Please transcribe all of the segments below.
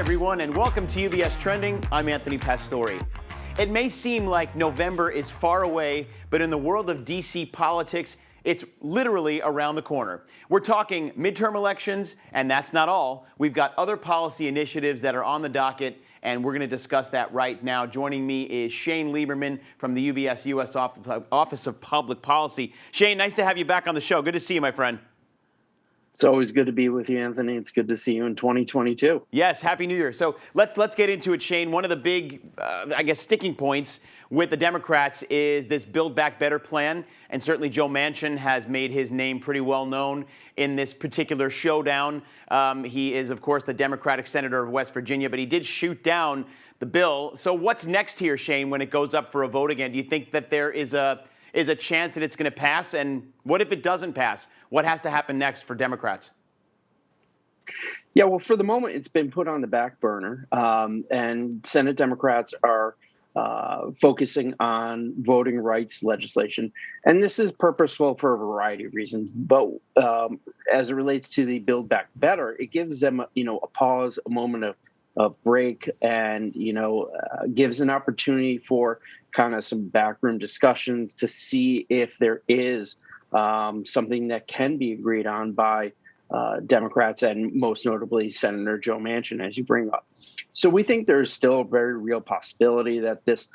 everyone, and welcome to UBS Trending. I'm Anthony Pastore. It may seem like November is far away, but in the world of DC politics, it's literally around the corner. We're talking midterm elections, and that's not all. We've got other policy initiatives that are on the docket, and we're going to discuss that right now. Joining me is Shane Lieberman from the UBS U.S. Office of Public Policy. Shane, nice to have you back on the show. Good to see you, my friend. It's always good to be with you, Anthony. It's good to see you in 2022. Yes, Happy New Year. So let's get into it, Shane. One of the big, sticking points with the Democrats is this Build Back Better plan. And certainly Joe Manchin has made his name pretty well known in this particular showdown. He is, of course, the Democratic senator of West Virginia, but he did shoot down the bill. So what's next here, Shane, when it goes up for a vote again? Do you think that there is a chance that it's going to pass? And what if it doesn't pass? What has to happen next for Democrats? Yeah, well, for the moment, it's been put on the back burner, and Senate Democrats are focusing on voting rights legislation. And this is purposeful for a variety of reasons. But as it relates to the Build Back Better, it gives them, a pause, a moment of break, and, gives an opportunity for kind of some backroom discussions to see if there is something that can be agreed on by Democrats and most notably Senator Joe Manchin, as you bring up. So we think there's still a very real possibility that this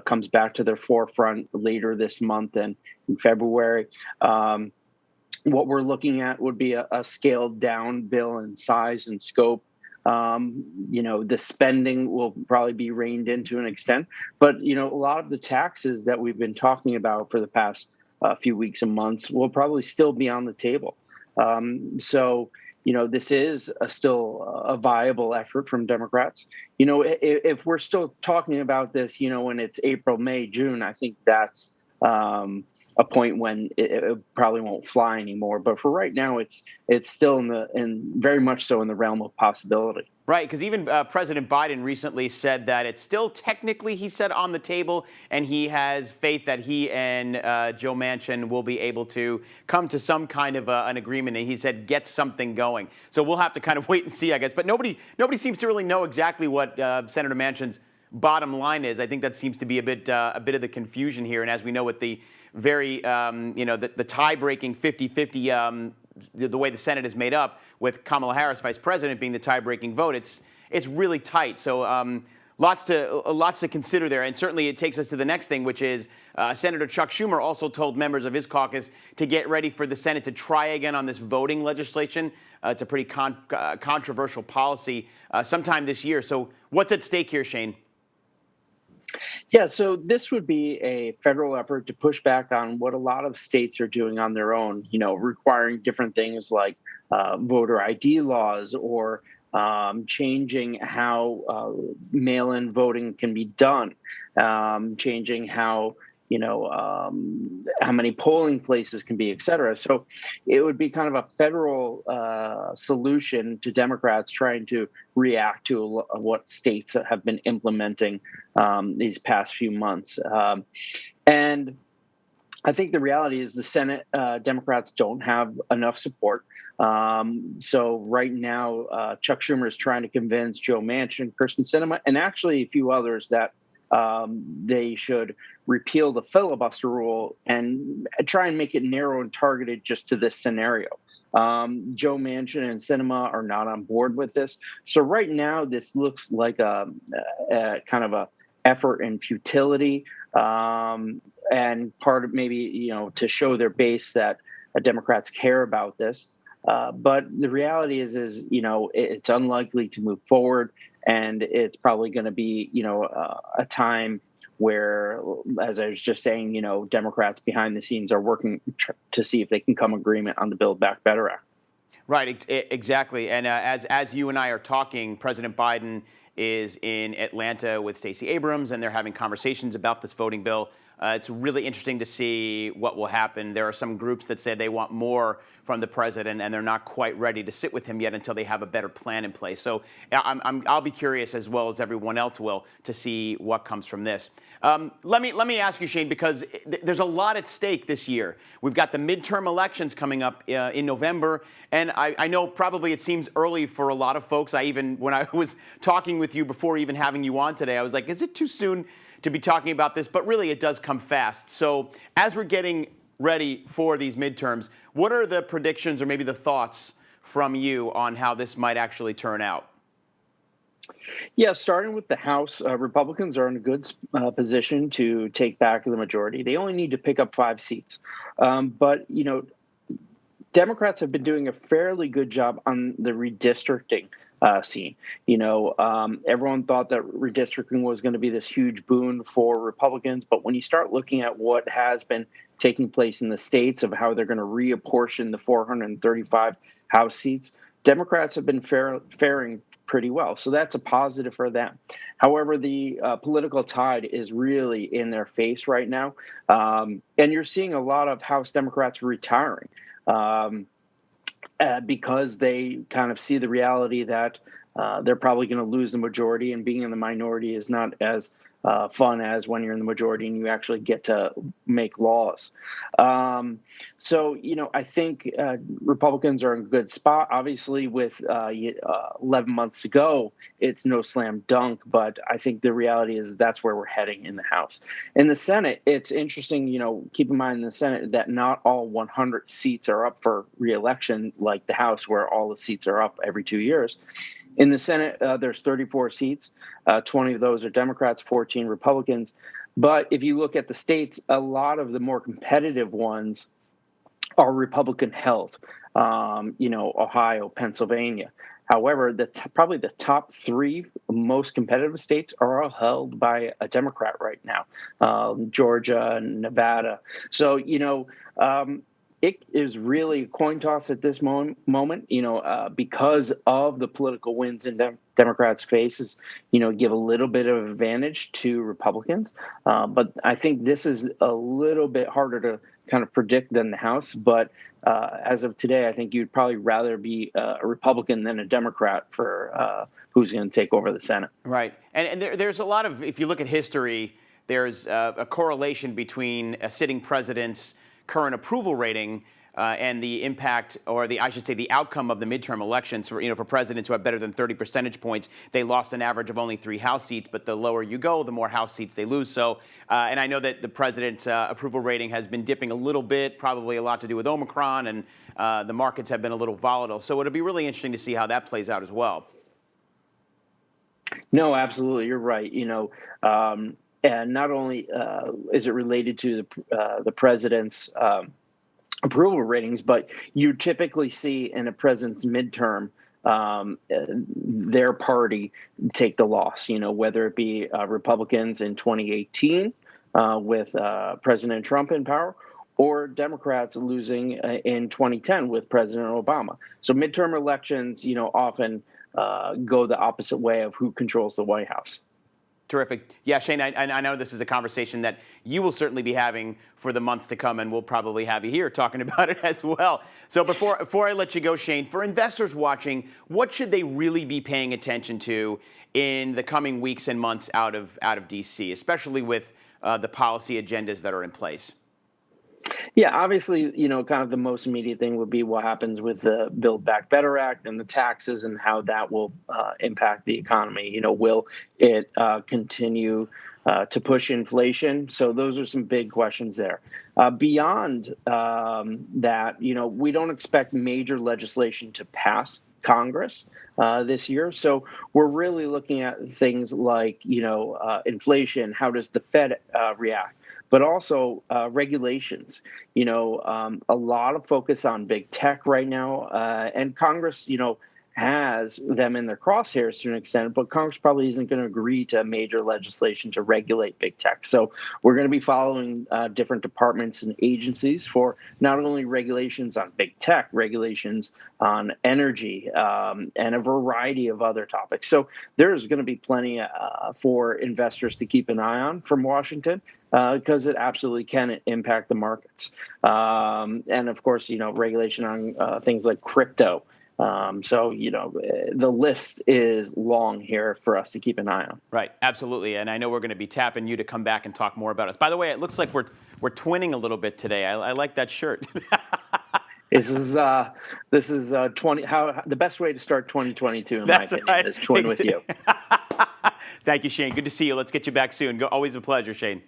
comes back to their forefront later this month and in February. What we're looking at would be a scaled down bill in size and scope. The spending will probably be reined in to an extent, but, a lot of the taxes that we've been talking about for the past few weeks and months will probably still be on the table. This is still a viable effort from Democrats. If we're still talking about this, when it's April, May, June, I think that's a point when it probably won't fly anymore. But for right now, it's still in very much so in the realm of possibility. Right, because even President Biden recently said that it's still technically, he said, on the table, and he has faith that he and Joe Manchin will be able to come to some kind of an agreement. And he said, get something going. So we'll have to kind of wait and see, I guess. But nobody seems to really know exactly what Senator Manchin's bottom line is. I think that seems to be a bit of the confusion here. And as we know, with the very, the tie-breaking 50-50 the way the Senate is made up, with Kamala Harris, vice president, being the tie-breaking vote, it's really tight. So lots to consider there. And certainly it takes us to the next thing, which is Senator Chuck Schumer also told members of his caucus to get ready for the Senate to try again on this voting legislation. It's a pretty controversial policy sometime this year. So what's at stake here, Shane? Yeah, so this would be a federal effort to push back on what a lot of states are doing on their own, requiring different things like voter ID laws or changing how mail-in voting can be done, changing how many polling places can be, et cetera. So it would be kind of a federal solution to Democrats trying to react to what states have been implementing these past few months. And I think the reality is the Senate Democrats don't have enough support. So right now, Chuck Schumer is trying to convince Joe Manchin, Kyrsten Sinema, and actually a few others that they should repeal the filibuster rule and try and make it narrow and targeted just to this scenario. Joe Manchin and Sinema are not on board with this. So right now, this looks like a kind of a effort in futility, and part of maybe, to show their base that Democrats care about this. But the reality is, it's unlikely to move forward. And it's probably going to be, a time where, as I was just saying, Democrats behind the scenes are working to see if they can come agreement on the Build Back Better Act. Right, exactly. And as you and I are talking, President Biden is in Atlanta with Stacey Abrams, and they're having conversations about this voting bill. It's really interesting to see what will happen. There are some groups that say they want more from the president, and they're not quite ready to sit with him yet until they have a better plan in place. So I'll be curious, as well as everyone else will, to see what comes from this. Let me ask you, Shane, because there's a lot at stake this year. We've got the midterm elections coming up in November, and I know probably it seems early for a lot of folks. When I was talking with you before even having you on today, I was like, is it too soon to be talking about this? But really, it does come fast. So as we're getting ready for these midterms, what are the predictions or maybe the thoughts from you on how this might actually turn out? Yeah, starting with the House, Republicans are in a good position to take back the majority. They only need to pick up 5 seats. But, Democrats have been doing a fairly good job on the redistricting scene. Everyone thought that redistricting was going to be this huge boon for Republicans, but when you start looking at what has been taking place in the states of how they're going to reapportion the 435 House seats, Democrats have been faring pretty well. So that's a positive for them. However, the political tide is really in their face right now. And you're seeing a lot of House Democrats retiring. Because they kind of see the reality that they're probably going to lose the majority, and being in the minority is not as fun as when you're in the majority and you actually get to make laws. I think Republicans are in a good spot. Obviously, with 11 months to go, it's no slam dunk, but I think the reality is that's where we're heading in the House. In the Senate, it's interesting, keep in mind in the Senate that not all 100 seats are up for re-election like the House, where all the seats are up every 2 years. In the Senate, there's 34 seats. 20 of those are Democrats, 14 Republicans. But if you look at the states, a lot of the more competitive ones are Republican held. Ohio, Pennsylvania. However, probably the top 3 most competitive states are all held by a Democrat right now, Georgia, Nevada. So, it is really a coin toss at this moment, because of the political winds in Democrats' faces, give a little bit of advantage to Republicans. But I think this is a little bit harder to kind of predict than the House. But as of today, I think you'd probably rather be a Republican than a Democrat for who's going to take over the Senate. Right. And there's a lot of, if you look at history, there's a correlation between a sitting president's current approval rating and the impact, or I should say, the outcome of the midterm elections. For presidents who have better than 30 percentage points, they lost an average of only 3 House seats. But the lower you go, the more House seats they lose. So, and I know that the president's approval rating has been dipping a little bit, probably a lot to do with Omicron, and the markets have been a little volatile. So it'll be really interesting to see how that plays out as well. No, absolutely, you're right. And not only is it related to the president's approval ratings, but you typically see in a president's midterm their party take the loss, whether it be Republicans in 2018 with President Trump in power, or Democrats losing in 2010 with President Obama. So midterm elections, often go the opposite way of who controls the White House. Terrific. Yeah, Shane, I know this is a conversation that you will certainly be having for the months to come, and we'll probably have you here talking about it as well. So before I let you go, Shane, for investors watching, what should they really be paying attention to in the coming weeks and months out of D.C., especially with the policy agendas that are in place? Yeah, obviously, kind of the most immediate thing would be what happens with the Build Back Better Act and the taxes and how that will impact the economy. Will it continue to push inflation? So those are some big questions there. Beyond that, we don't expect major legislation to pass Congress this year. So we're really looking at things like, inflation. How does the Fed react? But also regulations. A lot of focus on big tech right now, and Congress, has them in their crosshairs to an extent, but Congress probably isn't going to agree to major legislation to regulate big tech. So we're going to be following different departments and agencies for not only regulations on big tech, regulations on energy, and a variety of other topics. So there's going to be plenty for investors to keep an eye on from Washington, because it absolutely can impact the markets. And of course, regulation on things like crypto. So, the list is long here for us to keep an eye on. Right, absolutely. And I know we're going to be tapping you to come back and talk more about us. By the way, it looks like we're twinning a little bit today. I like that shirt. This is 20. How the best way to start 2022 in That's my opinion right. is twin with you. Thank you, Shane. Good to see you. Let's get you back soon. Always a pleasure, Shane.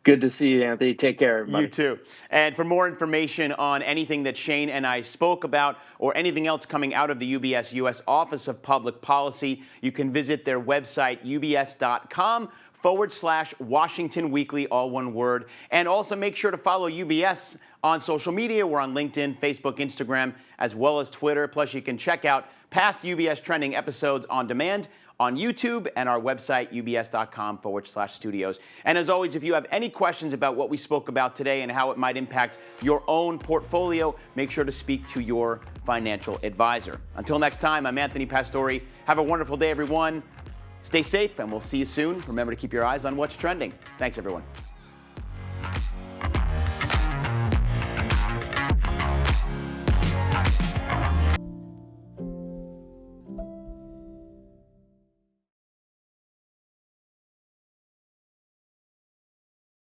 Good to see you, Anthony. Take care, everybody. You too. And for more information on anything that Shane and I spoke about or anything else coming out of the UBS U.S. Office of Public Policy, you can visit their website, ubs.com/Washington Weekly, all one word. And also make sure to follow UBS on social media. We're on LinkedIn, Facebook, Instagram, as well as Twitter. Plus, you can check out past UBS Trending episodes on demand on YouTube and our website, ubs.com/studios. And as always, if you have any questions about what we spoke about today and how it might impact your own portfolio, make sure to speak to your financial advisor. Until next time, I'm Anthony Pastore. Have a wonderful day, everyone. Stay safe, and we'll see you soon. Remember to keep your eyes on what's trending. Thanks, everyone.